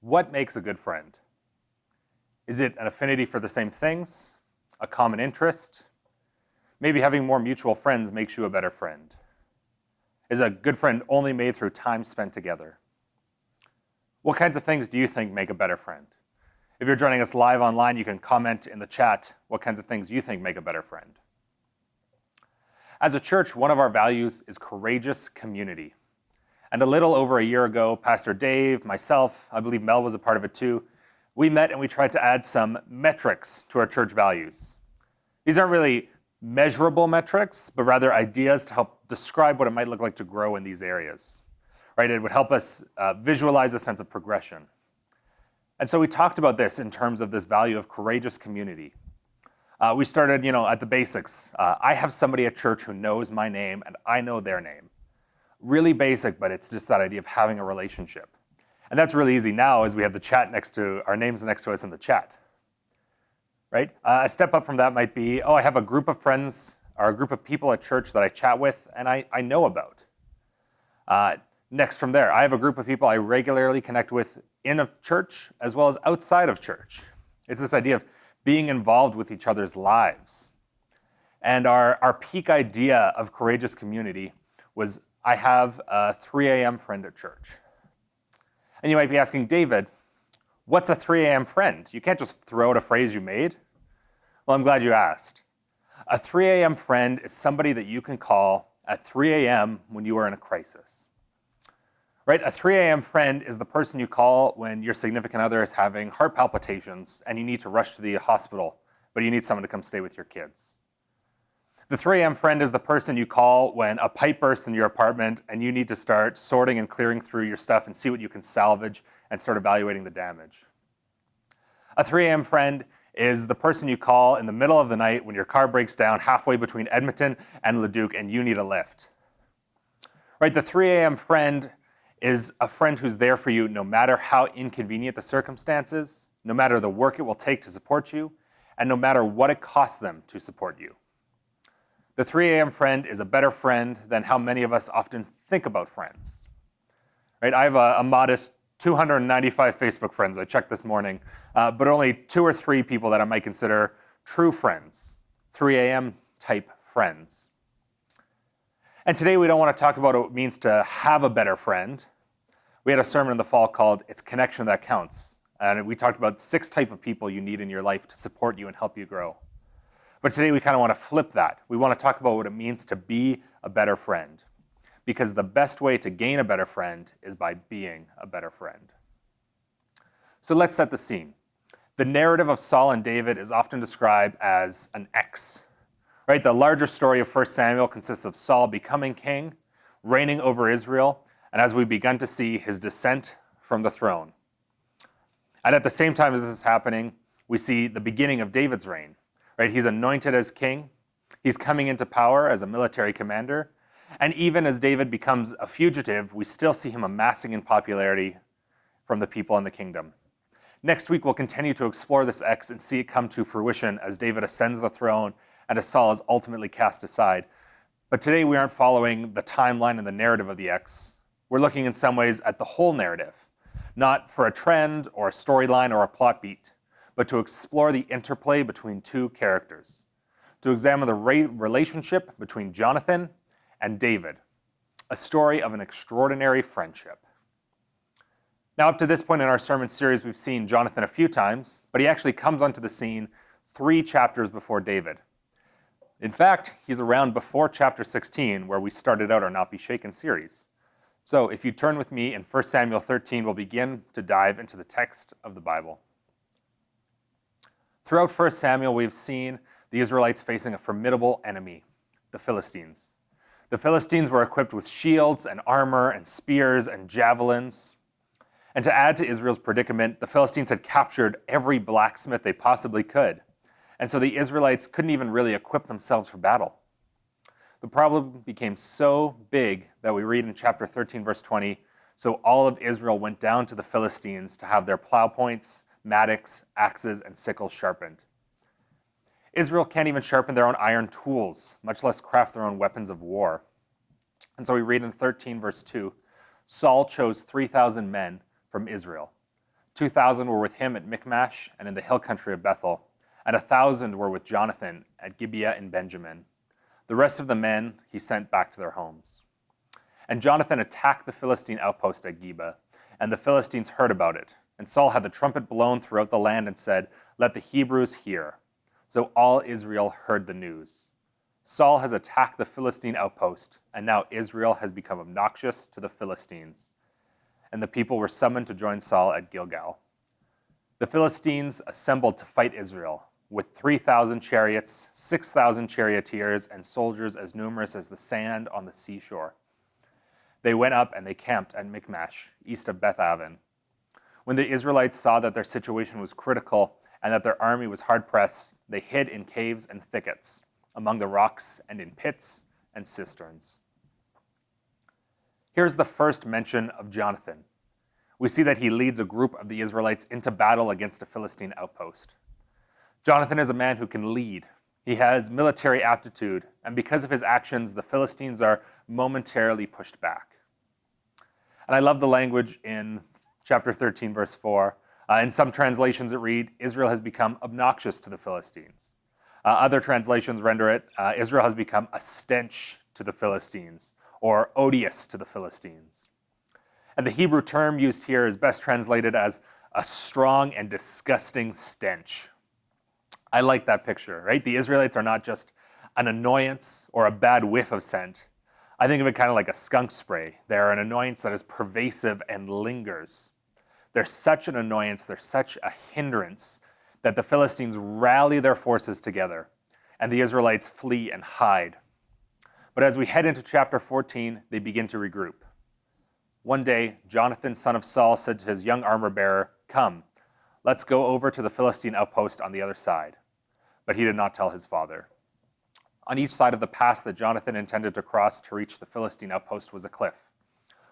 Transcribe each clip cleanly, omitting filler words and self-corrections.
What makes a good friend? Is it an affinity for the same things? A common interest? Maybe having more mutual friends makes you a better friend. Is a good friend only made through time spent together? What kinds of things do you think make a better friend? If you're joining us live online, you can comment in the chat what kinds of things you think make a better friend. As a church, one of our values is courageous community. And a little over a year ago, Pastor Dave, myself, I believe Mel was a part of it too, we met and we tried to add some metrics to our church values. These aren't really measurable metrics, but rather ideas to help describe what it might look like to grow in these areas. Right? It would help us visualize a sense of progression. And so we talked about this in terms of this value of courageous community. We started, at the basics. I have somebody at church who knows my name and I know their name. Really basic, but it's just that idea of having a relationship. And that's really easy now as we have the chat our names next to us in the chat. Right? A step up from that might be, I have a group of friends or a group of people at church that I chat with and I know about. Next from there, I have a group of people I regularly connect with in a church as well as outside of church. It's this idea of being involved with each other's lives. And our peak idea of courageous community was I have a 3 a.m. friend at church. And you might be asking, David, what's a 3 a.m. friend? You can't just throw out a phrase you made. Well, I'm glad you asked. A 3 a.m. friend is somebody that you can call at 3 a.m. when you are in a crisis. Right? A 3 a.m. friend is the person you call when your significant other is having heart palpitations and you need to rush to the hospital, but you need someone to come stay with your kids. The 3 a.m. friend is the person you call when a pipe bursts in your apartment and you need to start sorting and clearing through your stuff and see what you can salvage and start evaluating the damage. A 3 a.m. friend is the person you call in the middle of the night when your car breaks down halfway between Edmonton and Leduc and you need a lift. Right? The 3 a.m. friend is a friend who's there for you no matter how inconvenient the circumstances, no matter the work it will take to support you, and no matter what it costs them to support you. The 3 a.m. friend is a better friend than how many of us often think about friends. Right? I have a modest 295 Facebook friends I checked this morning, but only 2 or 3 people that I might consider true friends, 3 a.m. type friends. And today we don't want to talk about what it means to have a better friend. We had a sermon in the fall called It's Connection That Counts. And we talked about 6 types of people you need in your life to support you and help you grow. But today we kind of want to flip that. We want to talk about what it means to be a better friend. Because the best way to gain a better friend is by being a better friend. So let's set the scene. The narrative of Saul and David is often described as an X. Right? The larger story of 1 Samuel consists of Saul becoming king, reigning over Israel, and as we've begun to see, his descent from the throne. And at the same time as this is happening, we see the beginning of David's reign. Right? He's anointed as king. He's coming into power as a military commander. And even as David becomes a fugitive, we still see him amassing in popularity from the people in the kingdom. Next week, we'll continue to explore this X and see it come to fruition as David ascends the throne and as Saul is ultimately cast aside. But today we aren't following the timeline and the narrative of the X. We're looking in some ways at the whole narrative, not for a trend or a storyline or a plot beat, but to explore the interplay between 2 characters, to examine the relationship between Jonathan and David, a story of an extraordinary friendship. Now, up to this point in our sermon series, we've seen Jonathan a few times, but he actually comes onto the scene 3 chapters before David. In fact, he's around before chapter 16, where we started out our Not Be Shaken series. So if you turn with me in 1 Samuel 13, we'll begin to dive into the text of the Bible. Throughout 1 Samuel, we've seen the Israelites facing a formidable enemy, the Philistines. The Philistines were equipped with shields and armor and spears and javelins. And to add to Israel's predicament, the Philistines had captured every blacksmith they possibly could. And so the Israelites couldn't even really equip themselves for battle. The problem became so big that we read in chapter 13, verse 20, so all of Israel went down to the Philistines to have their plow points, mattocks, axes, and sickles sharpened. Israel can't even sharpen their own iron tools, much less craft their own weapons of war. And so we read in 13, verse 2, Saul chose 3,000 men from Israel, 2,000 were with him at Michmash and in the hill country of Bethel, and 1,000 were with Jonathan at Gibeah in Benjamin. The rest of the men he sent back to their homes. And Jonathan attacked the Philistine outpost at Gibeah, and the Philistines heard about it. And Saul had the trumpet blown throughout the land and said, "Let the Hebrews hear." So all Israel heard the news. Saul has attacked the Philistine outpost, and now Israel has become obnoxious to the Philistines. And the people were summoned to join Saul at Gilgal. The Philistines assembled to fight Israel, with 3,000 chariots, 6,000 charioteers, and soldiers as numerous as the sand on the seashore. They went up and they camped at Michmash, east of Beth Aven. When the Israelites saw that their situation was critical and that their army was hard-pressed, they hid in caves and thickets, among the rocks and in pits and cisterns. Here's the first mention of Jonathan. We see that he leads a group of the Israelites into battle against a Philistine outpost. Jonathan is a man who can lead. He has military aptitude, and because of his actions, the Philistines are momentarily pushed back. And I love the language in chapter 13, verse 4. In some translations it reads, Israel has become obnoxious to the Philistines. Other translations render it, Israel has become a stench to the Philistines, or odious to the Philistines. And the Hebrew term used here is best translated as a strong and disgusting stench. I like that picture, right? The Israelites are not just an annoyance or a bad whiff of scent. I think of it kind of like a skunk spray. They're an annoyance that is pervasive and lingers. They're such an annoyance, they're such a hindrance that the Philistines rally their forces together and the Israelites flee and hide. But as we head into chapter 14, they begin to regroup. One day, Jonathan, son of Saul, said to his young armor-bearer, "Come, let's go over to the Philistine outpost on the other side." But he did not tell his father. On each side of the pass that Jonathan intended to cross to reach the Philistine outpost was a cliff.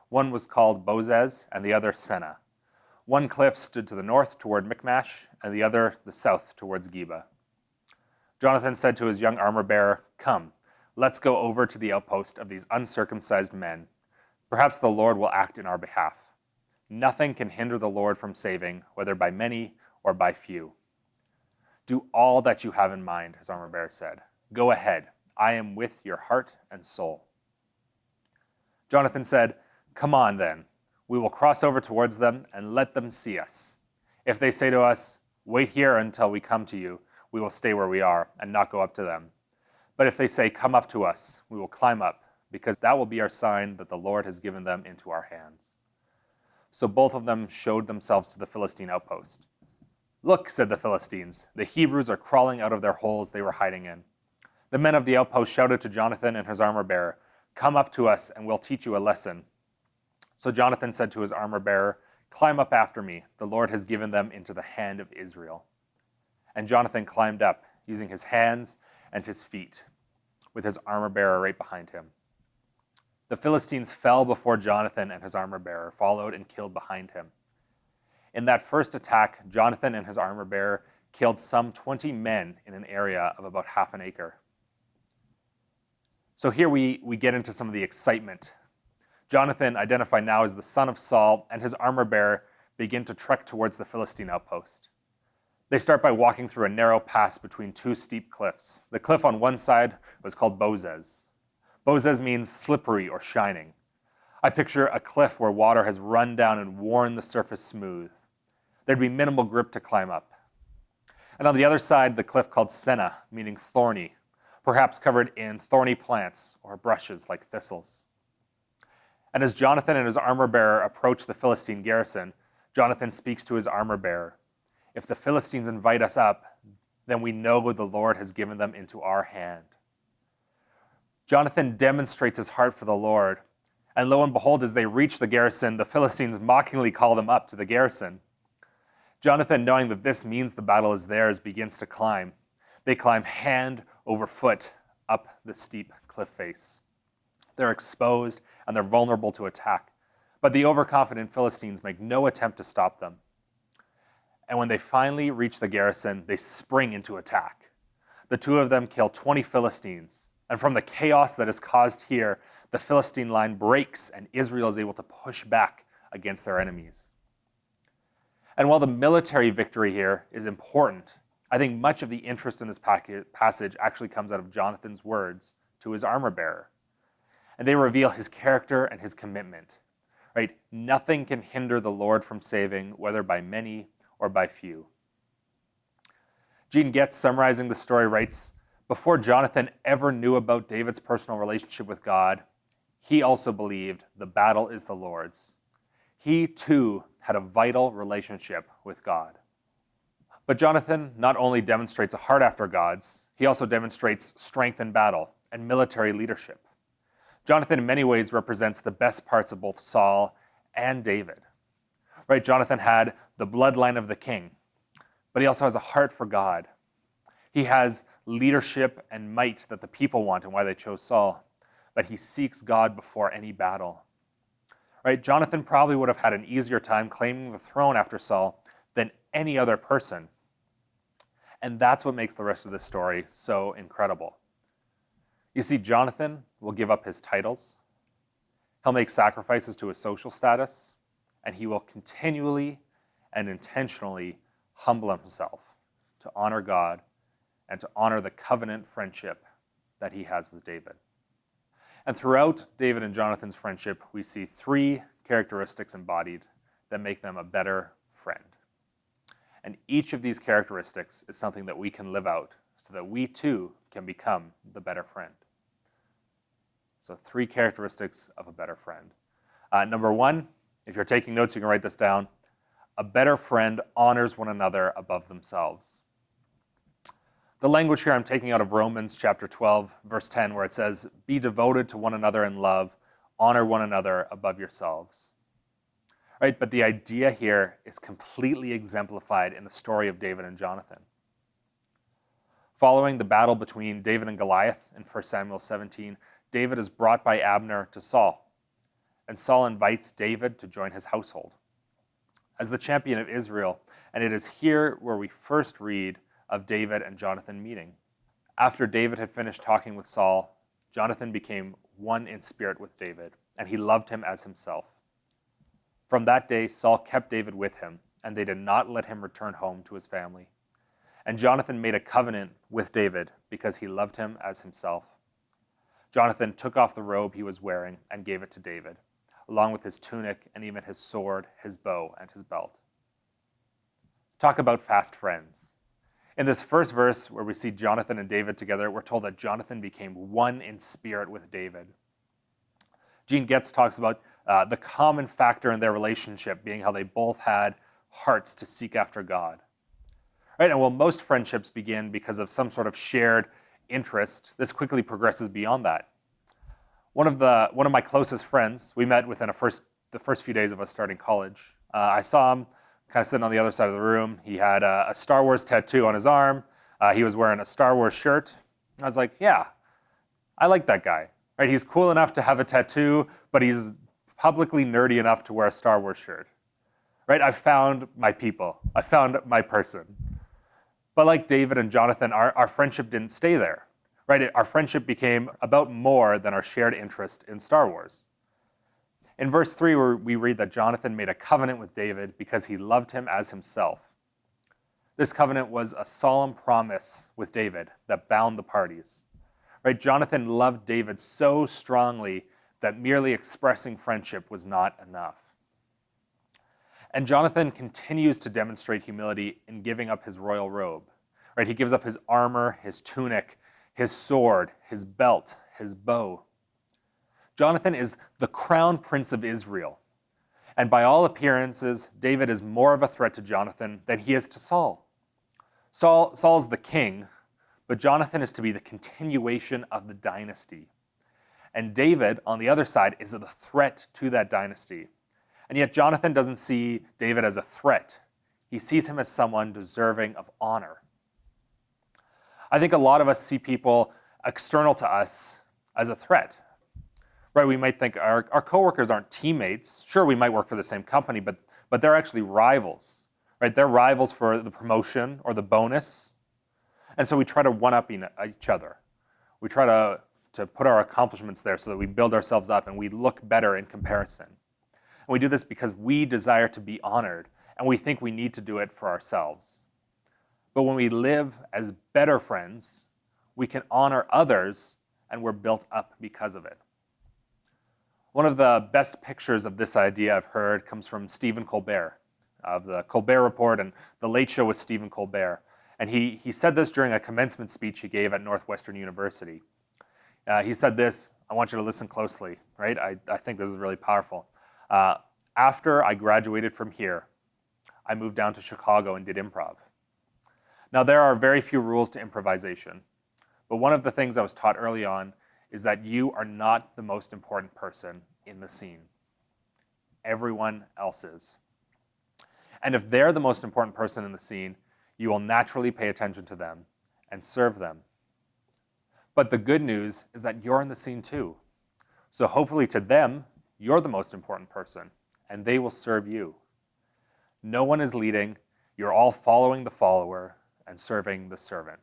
One was called Bozez and the other Seneh. One cliff stood to the north toward Michmash, and the other the south towards Gibeah. Jonathan said to his young armor-bearer, "Come, let's go over to the outpost of these uncircumcised men. Perhaps the Lord will act in our behalf. Nothing can hinder the Lord from saving, whether by many or by few." "Do all that you have in mind," his armor-bearer said. "Go ahead. I am with your heart and soul." Jonathan said, "Come on then. We will cross over towards them and let them see us. If they say to us, 'Wait here until we come to you,' we will stay where we are and not go up to them. But if they say, 'Come up to us,' we will climb up, because that will be our sign that the Lord has given them into our hands." So both of them showed themselves to the Philistine outpost. "Look," said the Philistines, "the Hebrews are crawling out of their holes they were hiding in." The men of the outpost shouted to Jonathan and his armor-bearer, "Come up to us and we'll teach you a lesson." So Jonathan said to his armor-bearer, "Climb up after me. The Lord has given them into the hand of Israel." And Jonathan climbed up, using his hands and his feet, with his armor-bearer right behind him. The Philistines fell before Jonathan, and his armor-bearer followed and killed behind him. In that first attack, Jonathan and his armor-bearer killed some 20 men in an area of about half an acre. So here we get into some of the excitement. Jonathan, identified now as the son of Saul, and his armor-bearer begin to trek towards the Philistine outpost. They start by walking through a narrow pass between two steep cliffs. The cliff on one side was called Bozez. Bozez means slippery or shining. I picture a cliff where water has run down and worn the surface smooth. There'd be minimal grip to climb up. And on the other side, the cliff called Seneh, meaning thorny, perhaps covered in thorny plants or brushes like thistles. And as Jonathan and his armor-bearer approach the Philistine garrison, Jonathan speaks to his armor-bearer. "If the Philistines invite us up, then we know the Lord has given them into our hand." Jonathan demonstrates his heart for the Lord, and lo and behold, as they reach the garrison, the Philistines mockingly call them up to the garrison. Jonathan, knowing that this means the battle is theirs, begins to climb. They climb hand over foot up the steep cliff face. They're exposed and they're vulnerable to attack, but the overconfident Philistines make no attempt to stop them. And when they finally reach the garrison, they spring into attack. The two of them kill 20 Philistines, and from the chaos that is caused here, the Philistine line breaks and Israel is able to push back against their enemies. And while the military victory here is important, I think much of the interest in this passage actually comes out of Jonathan's words to his armor bearer. And they reveal his character and his commitment. Right? Nothing can hinder the Lord from saving, whether by many or by few. Gene Getz, summarizing the story, writes, before Jonathan ever knew about David's personal relationship with God, he also believed the battle is the Lord's. He too had a vital relationship with God. But Jonathan not only demonstrates a heart after God's, he also demonstrates strength in battle and military leadership. Jonathan in many ways represents the best parts of both Saul and David. Right? Jonathan had the bloodline of the king, but he also has a heart for God. He has leadership and might that the people want and why they chose Saul, but he seeks God before any battle. Right? Jonathan probably would have had an easier time claiming the throne after Saul than any other person. And that's what makes the rest of this story so incredible. You see, Jonathan will give up his titles, he'll make sacrifices to his social status, and he will continually and intentionally humble himself to honor God and to honor the covenant friendship that he has with David. And throughout David and Jonathan's friendship, we see three characteristics embodied that make them a better friend. And each of these characteristics is something that we can live out so that we too can become the better friend. So 3 characteristics of a better friend. Number 1, if you're taking notes, you can write this down. A better friend honors one another above themselves. The language here I'm taking out of Romans chapter 12, verse 10, where it says, be devoted to one another in love, honor one another above yourselves. Right? But the idea here is completely exemplified in the story of David and Jonathan. Following the battle between David and Goliath in 1 Samuel 17, David is brought by Abner to Saul, and Saul invites David to join his household as the champion of Israel, and it is here where we first read of David and Jonathan meeting. After David had finished talking with Saul, Jonathan became one in spirit with David, and he loved him as himself. From that day, Saul kept David with him, and they did not let him return home to his family. And Jonathan made a covenant with David because he loved him as himself. Jonathan took off the robe he was wearing and gave it to David, along with his tunic and even his sword, his bow, and his belt. Talk about fast friends. In this first verse where we see Jonathan and David together, we're told that Jonathan became one in spirit with David. Gene Getz talks about the common factor in their relationship being how they both had hearts to seek after God. Right? And while most friendships begin because of some sort of shared interest, this quickly progresses beyond that. One of my closest friends, we met within the first few days of us starting college. I saw him kind of sitting on the other side of the room. He had a Star Wars tattoo on his arm. He was wearing a Star Wars shirt. I was like, yeah, I like that guy. Right? He's cool enough to have a tattoo, but he's publicly nerdy enough to wear a Star Wars shirt. Right? I found my people. I found my person. But like David and Jonathan, our friendship didn't stay there. Right? Our friendship became about more than our shared interest in Star Wars. In verse 3, where we read that Jonathan made a covenant with David because he loved him as himself. This covenant was a solemn promise with David that bound the parties. Right? Jonathan loved David so strongly that merely expressing friendship was not enough. And Jonathan continues to demonstrate humility in giving up his royal robe. Right? He gives up his armor, his tunic, his sword, his belt, his bow. Jonathan is the crown prince of Israel. And by all appearances, David is more of a threat to Jonathan than he is to Saul. Saul's the king, but Jonathan is to be the continuation of the dynasty. And David, on the other side, is a threat to that dynasty. And yet Jonathan doesn't see David as a threat. He sees him as someone deserving of honor. I think a lot of us see people external to us as a threat. Right? We might think our coworkers aren't teammates. Sure, we might work for the same company, but they're actually rivals. Right? They're rivals for the promotion or the bonus. And so we try to one-up each other. We try to put our accomplishments there so that we build ourselves up and we look better in comparison. And we do this because we desire to be honored and we think we need to do it for ourselves. But when we live as better friends, we can honor others, and we're built up because of it. One of the best pictures of this idea I've heard comes from Stephen Colbert, of the Colbert Report and The Late Show with Stephen Colbert. And he said this during a commencement speech he gave at Northwestern University. He said this, I want you to listen closely, right? I think this is really powerful. After I graduated from here, I moved down to Chicago and did improv. Now, there are very few rules to improvisation, but one of the things I was taught early on is that you are not the most important person in the scene. Everyone else is. And if they're the most important person in the scene, you will naturally pay attention to them and serve them. But the good news is that you're in the scene too. So hopefully to them, you're the most important person, and they will serve you. No one is leading, you're all following the follower and serving the servant.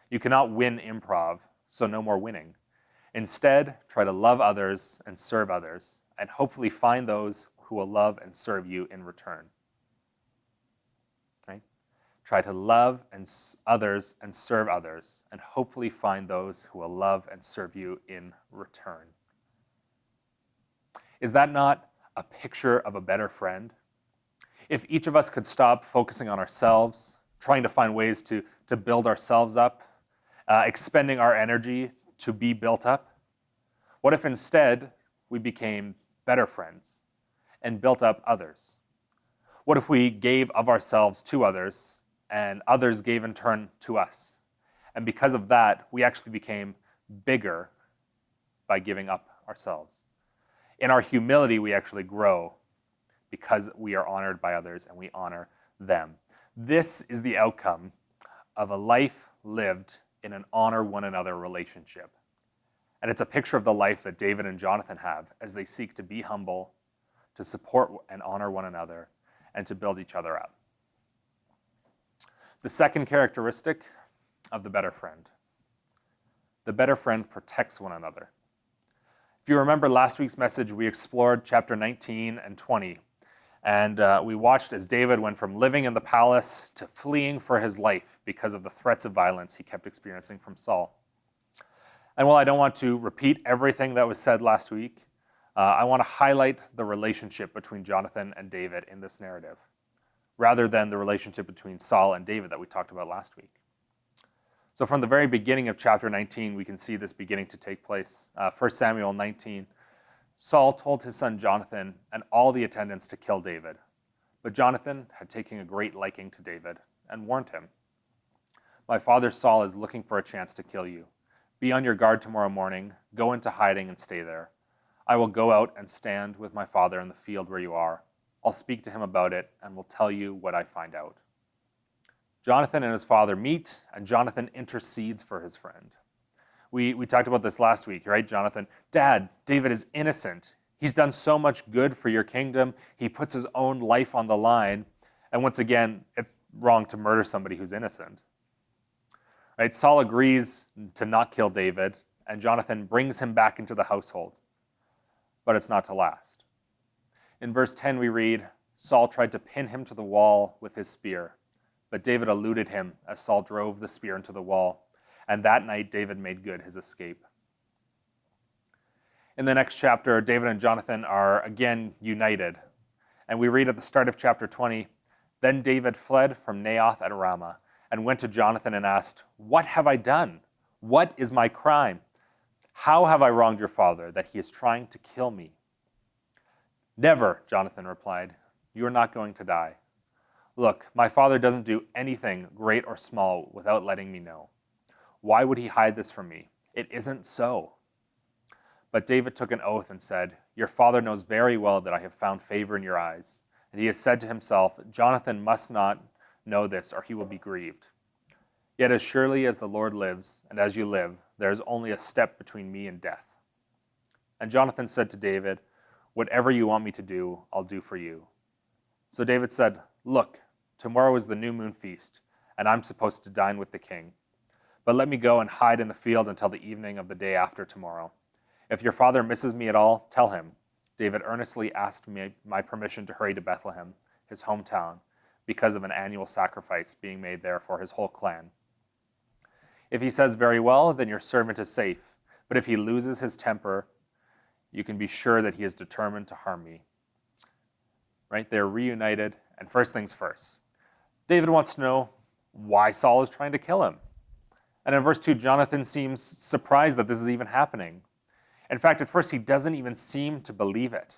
You cannot win improv, so no more winning. Instead, try to love others and serve others, and hopefully find those who will love and serve you in return. Right? Try to love others and serve others, and hopefully find those who will love and serve you in return. Is that not a picture of a better friend? If each of us could stop focusing on ourselves, trying to find ways to build ourselves up, expending our energy to be built up, what if instead we became better friends and built up others? What if we gave of ourselves to others and others gave in turn to us? And because of that, we actually became bigger by giving up ourselves. In our humility, we actually grow because we are honored by others and we honor them. This is the outcome of a life lived in an honor one another relationship. And it's a picture of the life that David and Jonathan have as they seek to be humble, to support and honor one another, and to build each other up. The second characteristic of the better friend. The better friend protects one another. If you remember last week's message, we explored chapter 19 and 20. And we watched as David went from living in the palace to fleeing for his life because of the threats of violence he kept experiencing from Saul. And while I don't want to repeat everything that was said last week, I want to highlight the relationship between Jonathan and David in this narrative, rather than the relationship between Saul and David that we talked about last week. So from the very beginning of chapter 19, we can see this beginning to take place. 1 Samuel 19, Saul told his son Jonathan and all the attendants to kill David. But Jonathan had taken a great liking to David and warned him, "My father Saul is looking for a chance to kill you. Be on your guard tomorrow morning, go into hiding and stay there. I will go out and stand with my father in the field where you are. I'll speak to him about it and will tell you what I find out." Jonathan and his father meet, and Jonathan intercedes for his friend. We talked about this last week, right, Jonathan? Dad, David is innocent. He's done so much good for your kingdom. He puts his own life on the line. And once again, it's wrong to murder somebody who's innocent. Right? Saul agrees to not kill David, and Jonathan brings him back into the household. But it's not to last. In verse 10, we read, Saul tried to pin him to the wall with his spear, but David eluded him as Saul drove the spear into the wall. And that night, David made good his escape. In the next chapter, David and Jonathan are again united. And we read at the start of chapter 20, Then David fled from Naioth at Ramah and went to Jonathan and asked, "What have I done? What is my crime? How have I wronged your father that he is trying to kill me?" "Never," Jonathan replied. "You are not going to die. Look, my father doesn't do anything great or small without letting me know. Why would he hide this from me? It isn't so." But David took an oath and said, "Your father knows very well that I have found favor in your eyes." And he has said to himself, "Jonathan must not know this, or he will be grieved. Yet as surely as the Lord lives, and as you live, there is only a step between me and death." And Jonathan said to David, "Whatever you want me to do, I'll do for you." So David said, "Look, tomorrow is the new moon feast, and I'm supposed to dine with the king. But let me go and hide in the field until the evening of the day after tomorrow. If your father misses me at all, tell him, 'David earnestly asked me my permission to hurry to Bethlehem. his hometown, because of an annual sacrifice being made there for his whole clan. If he says very well, then your servant is safe. But if he loses his temper, you can be sure that he is determined to harm me. Right? They're reunited, and first things first. David wants to know why Saul is trying to kill him. And in verse 2, Jonathan seems surprised that this is even happening. In fact, at first he doesn't even seem to believe it.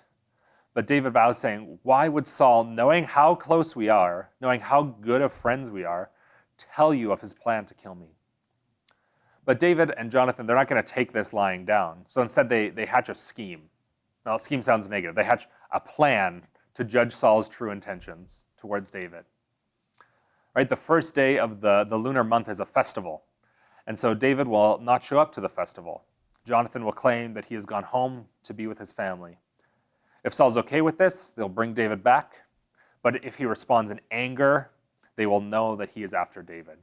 But David vows, saying, why would Saul, knowing how close we are, knowing how good of friends we are, tell you of his plan to kill me? But David and Jonathan, they're not going to take this lying down. So instead they hatch a scheme. Now, scheme sounds negative. They hatch a plan to judge Saul's true intentions towards David. Right? The first day of the lunar month is a festival. And so David will not show up to the festival. Jonathan will claim that he has gone home to be with his family. If Saul's okay with this, they'll bring David back. But if he responds in anger, they will know that he is after David.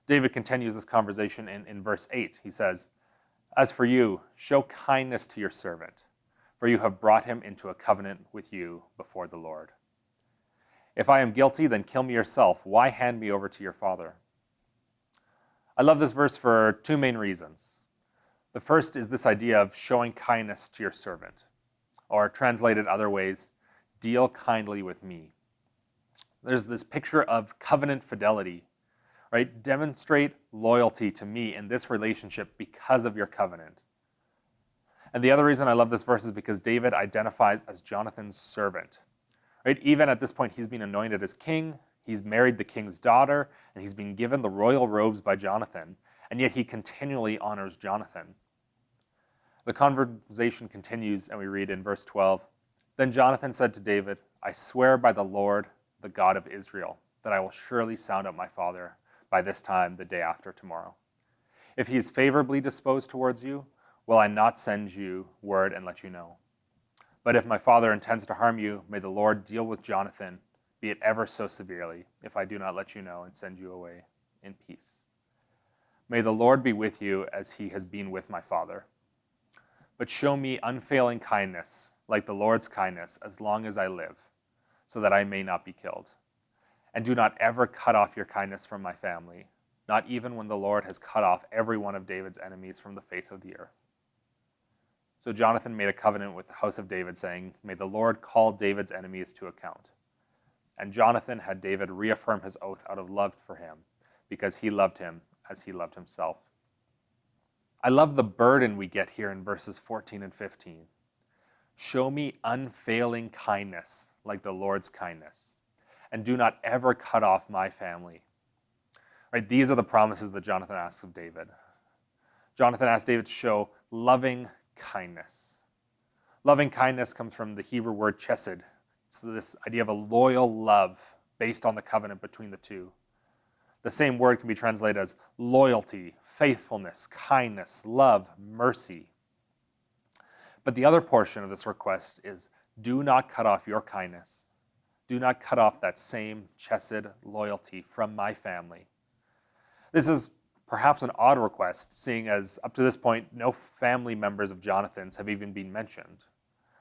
David continues this conversation in verse 8. He says, as for you, show kindness to your servant, for you have brought him into a covenant with you before the Lord. If I am guilty, then kill me yourself. Why hand me over to your father? I love this verse for two main reasons. The first is this idea of showing kindness to your servant, or translated other ways, deal kindly with me. There's this picture of covenant fidelity, right? Demonstrate loyalty to me in this relationship because of your covenant. And the other reason I love this verse is because David identifies as Jonathan's servant, right? Even at this point, he's been anointed as king, he's married the king's daughter, and he's been given the royal robes by Jonathan, and yet he continually honors Jonathan. The conversation continues, and we read in verse 12, then Jonathan said to David, I swear by the Lord, the God of Israel, that I will surely sound up my father by this time the day after tomorrow. If he is favorably disposed towards you, will I not send you word and let you know? But if my father intends to harm you, may the Lord deal with Jonathan, be it ever so severely, if I do not let you know and send you away in peace. May the Lord be with you as he has been with my father. But show me unfailing kindness, like the Lord's kindness, as long as I live, so that I may not be killed. And do not ever cut off your kindness from my family, not even when the Lord has cut off every one of David's enemies from the face of the earth. So Jonathan made a covenant with the house of David, saying, may the Lord call David's enemies to account. And Jonathan had David reaffirm his oath out of love for him, because he loved him as he loved himself. I love the burden we get here in verses 14 and 15. Show me unfailing kindness like the Lord's kindness, and do not ever cut off my family. Right? These are the promises that Jonathan asks of David. Jonathan asks David to show loving kindness. Loving kindness comes from the Hebrew word chesed. It's this idea of a loyal love based on the covenant between the two. The same word can be translated as loyalty, faithfulness, kindness, love, mercy. But the other portion of this request is, do not cut off your kindness. Do not cut off that same chesed loyalty from my family. This is perhaps an odd request, seeing as up to this point, no family members of Jonathan's have even been mentioned.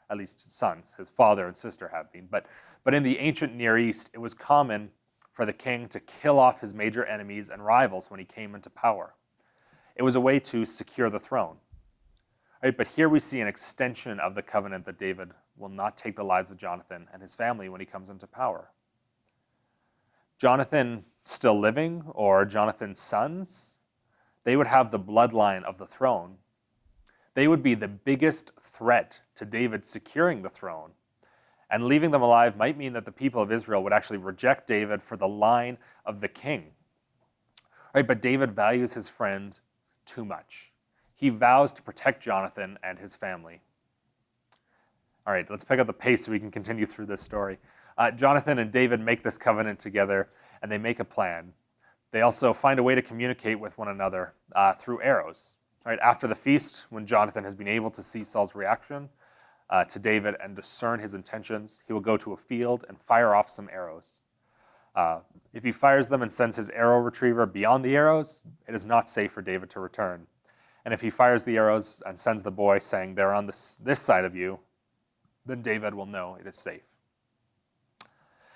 At least sons, his father and sister have been. But in the ancient Near East, it was common for the king to kill off his major enemies and rivals when he came into power. It was a way to secure the throne. Right? But here we see an extension of the covenant that David will not take the lives of Jonathan and his family when he comes into power. Jonathan still living, or Jonathan's sons, they would have the bloodline of the throne. They would be the biggest threat to David securing the throne. And leaving them alive might mean that the people of Israel would actually reject David for the line of the king. Right? But David values his friend too much. He vows to protect Jonathan and his family. All right, let's pick up the pace so we can continue through this story. Jonathan and David make this covenant together, and they make a plan. They also find a way to communicate with one another through arrows. Right? After the feast, when Jonathan has been able to see Saul's reaction to David and discern his intentions, he will go to a field and fire off some arrows. If he fires them and sends his arrow retriever beyond the arrows, it is not safe for David to return. And if he fires the arrows and sends the boy saying, they're on this side of you, then David will know it is safe.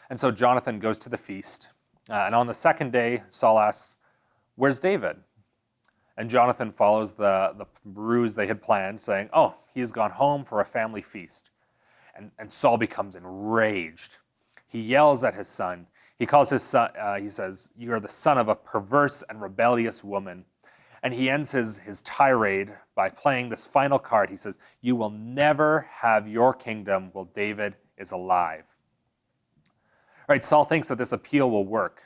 And so Jonathan goes to the feast. And on the second day, Saul asks, "Where's David?" And Jonathan follows the ruse they had planned, saying, "Oh, he's gone home for a family feast." And Saul becomes enraged. He yells at his son. He calls his son, he says, "You are the son of a perverse and rebellious woman." And he ends his tirade by playing this final card. He says, "You will never have your kingdom while David is alive." Right, Saul thinks that this appeal will work,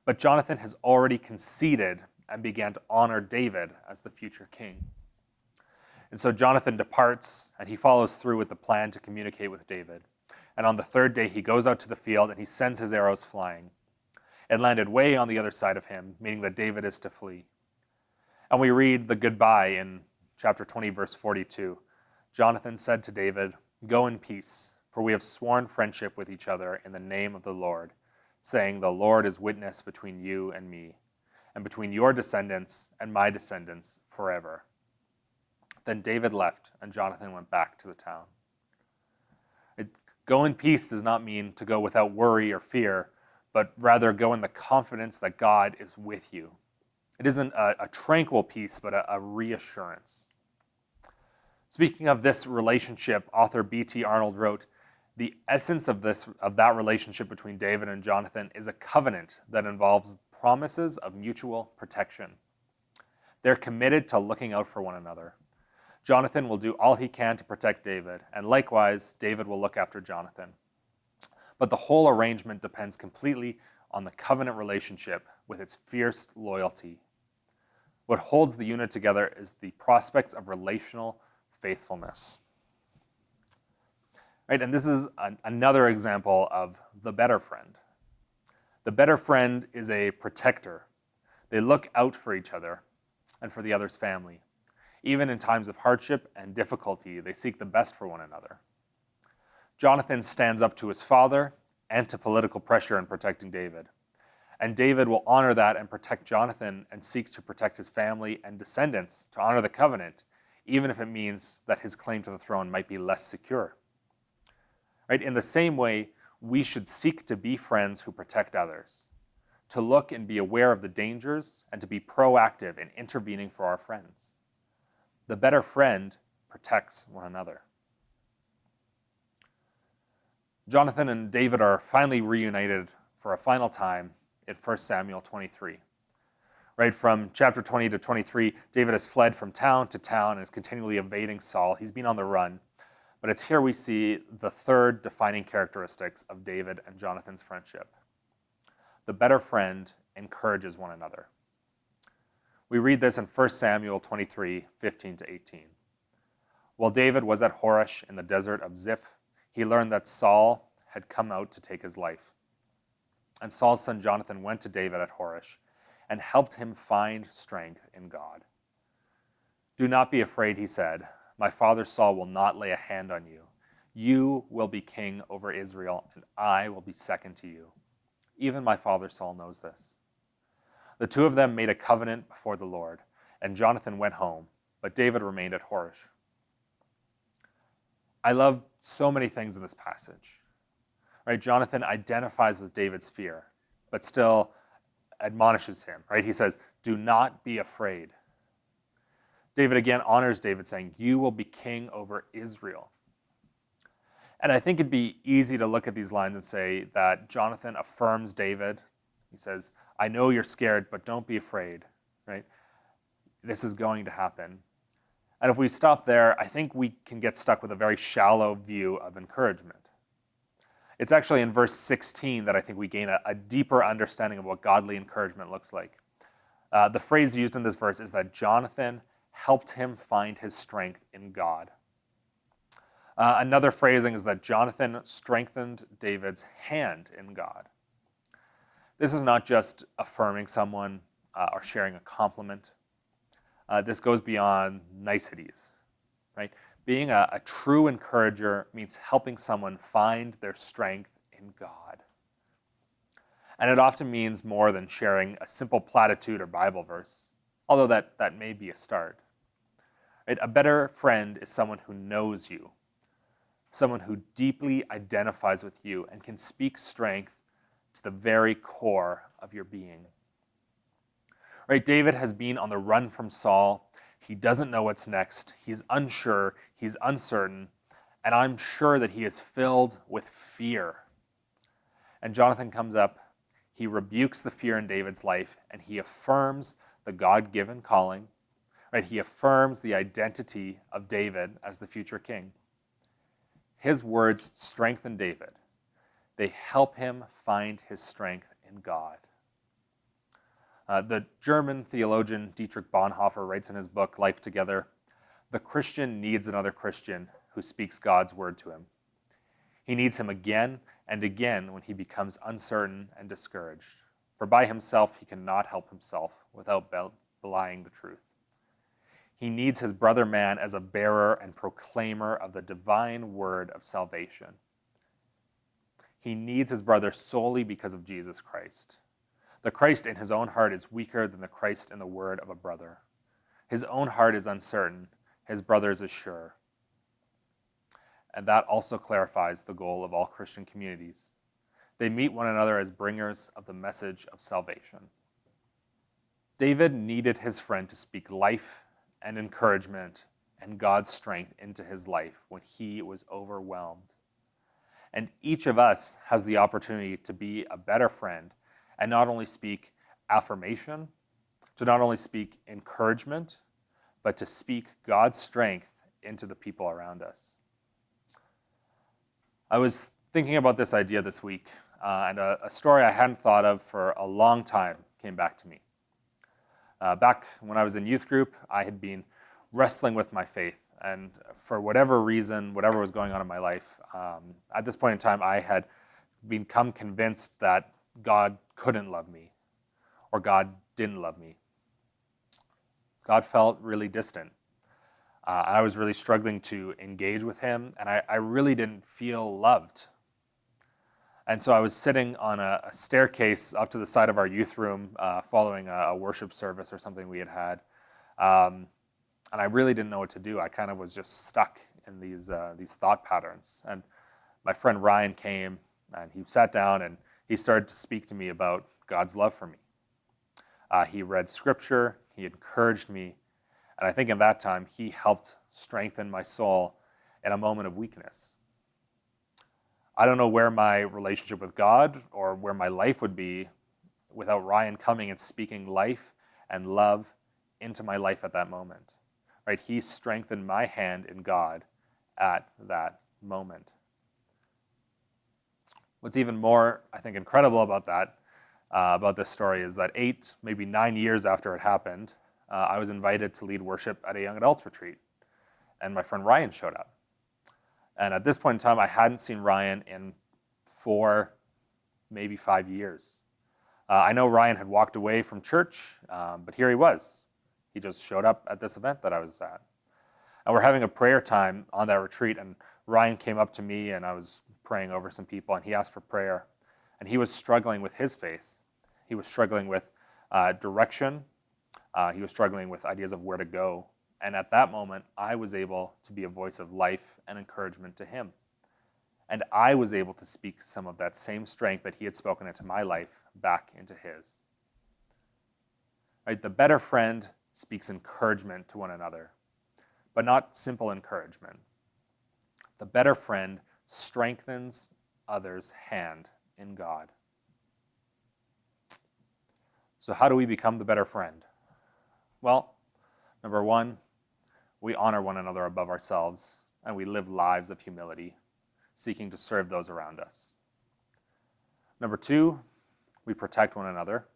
but Jonathan has already conceded and began to honor David as the future king. And so Jonathan departs, and he follows through with the plan to communicate with David. And on the third day, he goes out to the field, and he sends his arrows flying. It landed way on the other side of him, meaning that David is to flee. And we read the goodbye in chapter 20, verse 42. Jonathan said to David, "Go in peace, for we have sworn friendship with each other in the name of the Lord, saying, 'The Lord is witness between you and me, and between your descendants and my descendants forever.'" Then David left, and Jonathan went back to the town. Go in peace does not mean to go without worry or fear, but rather go in the confidence that God is with you. It isn't a tranquil peace, but a reassurance. Speaking of this relationship, author B.T. Arnold wrote, "The essence of that relationship between David and Jonathan is a covenant that involves promises of mutual protection. They're committed to looking out for one another. Jonathan will do all he can to protect David, and likewise, David will look after Jonathan. But the whole arrangement depends completely on the covenant relationship with its fierce loyalty. What holds the unit together is the prospects of relational faithfulness." Right, and this is another example of the better friend. The better friend is a protector. They look out for each other and for the other's family. Even in times of hardship and difficulty, they seek the best for one another. Jonathan stands up to his father and to political pressure in protecting David. And David will honor that and protect Jonathan and seek to protect his family and descendants to honor the covenant, even if it means that his claim to the throne might be less secure. Right? In the same way, we should seek to be friends who protect others, to look and be aware of the dangers, and to be proactive in intervening for our friends. The better friend protects one another. Jonathan and David are finally reunited for a final time in 1 Samuel 23. Right, from chapter 20 to 23, David has fled from town to town and is continually evading Saul. He's been on the run. But it's here we see the third defining characteristics of David and Jonathan's friendship. The better friend encourages one another. We read this in 1 Samuel 23, 15 to 18. While David was at Horesh in the desert of Ziph, he learned that Saul had come out to take his life. And Saul's son Jonathan went to David at Horesh and helped him find strength in God. "Do not be afraid," he said. "My father Saul will not lay a hand on you. You will be king over Israel, and I will be second to you. Even my father Saul knows this." The two of them made a covenant before the Lord, and Jonathan went home, but David remained at Horesh. I love so many things in this passage. Right? Jonathan identifies with David's fear, but still admonishes him. Right? He says, "Do not be afraid." David again honors David, saying, "You will be king over Israel." And I think it'd be easy to look at these lines and say that Jonathan affirms David. He says, "I know you're scared, but don't be afraid." Right? This is going to happen. And if we stop there, I think we can get stuck with a very shallow view of encouragement. It's actually in verse 16 that I think we gain a deeper understanding of what godly encouragement looks like. The phrase used in this verse is that Jonathan helped him find his strength in God. Another phrasing is that Jonathan strengthened David's hand in God. This is not just affirming someone or sharing a compliment. This goes beyond niceties, right? Being a true encourager means helping someone find their strength in God. And it often means more than sharing a simple platitude or Bible verse, although that may be a start. Right? A better friend is someone who knows you, someone who deeply identifies with you and can speak strength to the very core of your being. Right? David has been on the run from Saul. He doesn't know what's next. He's unsure. He's uncertain. And I'm sure that he is filled with fear. And Jonathan comes up. He rebukes the fear in David's life, and he affirms the God-given calling. Right? He affirms the identity of David as the future king. His words strengthen David. They help him find his strength in God. The German theologian Dietrich Bonhoeffer writes in his book, Life Together, the Christian needs another Christian who speaks God's word to him. He needs him again and again when he becomes uncertain and discouraged. For by himself he cannot help himself without belying the truth. He needs his brother man as a bearer and proclaimer of the divine word of salvation. He needs his brother solely because of Jesus Christ. The Christ in his own heart is weaker than the Christ in the word of a brother. His own heart is uncertain. His brother's is sure. And that also clarifies the goal of all Christian communities. They meet one another as bringers of the message of salvation. David needed his friend to speak life and encouragement and God's strength into his life when he was overwhelmed. And each of us has the opportunity to be a better friend and not only speak affirmation, to not only speak encouragement, but to speak God's strength into the people around us. I was thinking about this idea this week, and a story I hadn't thought of for a long time came back to me. Back when I was in youth group, I had been wrestling with my faith, and for whatever reason, whatever was going on in my life, at this point in time, I had become convinced that God couldn't love me, or God didn't love me. God felt really distant. I was really struggling to engage with him, and I really didn't feel loved. And so I was sitting on a staircase off to the side of our youth room following a worship service or something we had had. And I really didn't know what to do. I kind of was just stuck in these thought patterns. And my friend Ryan came, and he sat down, and he started to speak to me about God's love for me. He read scripture, he encouraged me, and I think in that time, he helped strengthen my soul in a moment of weakness. I don't know where my relationship with God or where my life would be without Ryan coming and speaking life and love into my life at that moment. Right? He strengthened my hand in God at that moment. What's even more, I think, incredible about that, about this story is that 8, maybe 9 years after it happened, I was invited to lead worship at a young adults retreat, and my friend Ryan showed up. And at this point in time, I hadn't seen Ryan in 4, maybe 5 years. I know Ryan had walked away from church, but here he was. He just showed up at this event that I was at. And we're having a prayer time on that retreat, and Ryan came up to me, and I was praying over some people, and he asked for prayer. And he was struggling with his faith. He was struggling with direction. He was struggling with ideas of where to go. And at that moment, I was able to be a voice of life and encouragement to him. And I was able to speak some of that same strength that he had spoken into my life back into his. Right? The better friend speaks encouragement to one another, but not simple encouragement. The better friend strengthens others' hand in God. So how do we become the better friend? Well, number 1, we honor one another above ourselves, and we live lives of humility, seeking to serve those around us. Number 2, we protect one another.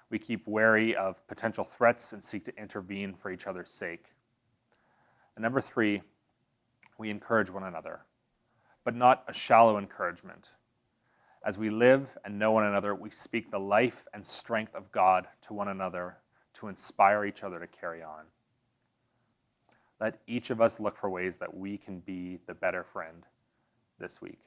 We keep wary of potential threats and seek to intervene for each other's sake. And number 3, we encourage one another, but not a shallow encouragement. As we live and know one another, we speak the life and strength of God to one another to inspire each other to carry on. Let each of us look for ways that we can be the better friend this week.